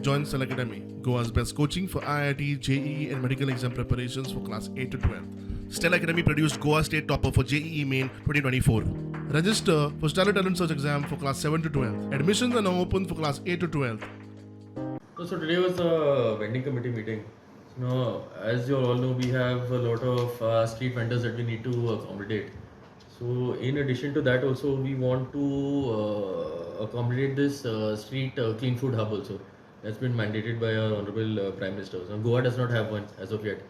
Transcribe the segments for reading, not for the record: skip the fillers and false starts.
Join Cell Academy, Goa's best coaching for IIT, JEE, and medical exam preparations for class 8 to 12. Stella Academy produced Goa State Topper for JEE Main 2024. Register for Stellar Talent Search exam for class 7 to 12. Admissions are now open for class 8 to 12. So today was a vending committee meeting. So now, as you all know, we have a lot of street vendors that we need to accommodate. So in addition to that, also we want to accommodate this street clean food hub also. That's been mandated by our honorable Prime Minister. So Goa does not have one as of yet.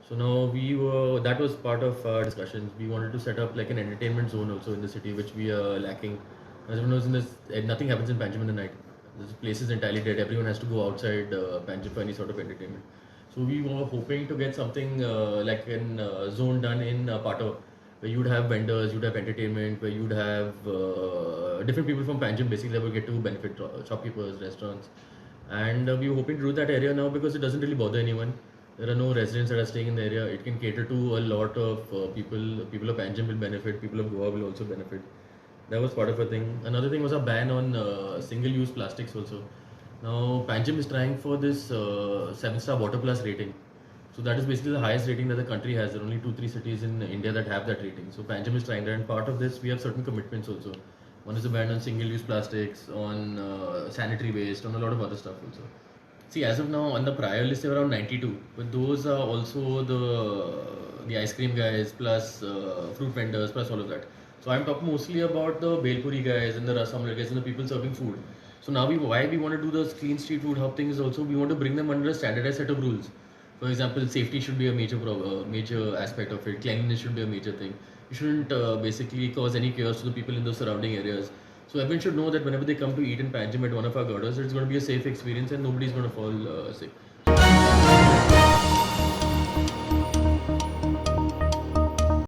So now that was part of our discussions. We wanted to set up like an entertainment zone also in the city, which we are lacking. As everyone knows, nothing happens in Panjim in the night. This place is entirely dead. Everyone has to go outside Panjim for any sort of entertainment. So we were hoping to get something like a zone done in Pato, where you'd have vendors, you'd have entertainment, where you'd have different people from Panjim basically that will get to benefit, shopkeepers, restaurants. And we were hoping to do that area now because it doesn't really bother anyone. There are no residents that are staying in the area. It can cater to a lot of people. People of Panjim will benefit. People of Goa will also benefit. That was part of a thing. Another thing was a ban on single-use plastics also. Now Panjim is trying for this 7-star Water Plus rating. So that is basically the highest rating that the country has. There are only 2-3 cities in India that have that rating. So Panjim is trying that, and part of this we have certain commitments also. One is a ban on single-use plastics, on sanitary waste, on a lot of other stuff also. See, as of now, on the prior list there were around 92, but those are also the ice cream guys plus fruit vendors plus all of that. So I'm talking mostly about the Belpuri guys and the Ras Omelette guys and the people serving food. So now why we want to do the clean street food hub thing is also we want to bring them under a standardized set of rules. For example, safety should be a major aspect of it. Cleanliness should be a major thing. You shouldn't basically cause any chaos to the people in those surrounding areas. So everyone should know that whenever they come to eat in Panjim at one of our girders, it's going to be a safe experience and nobody's going to fall sick.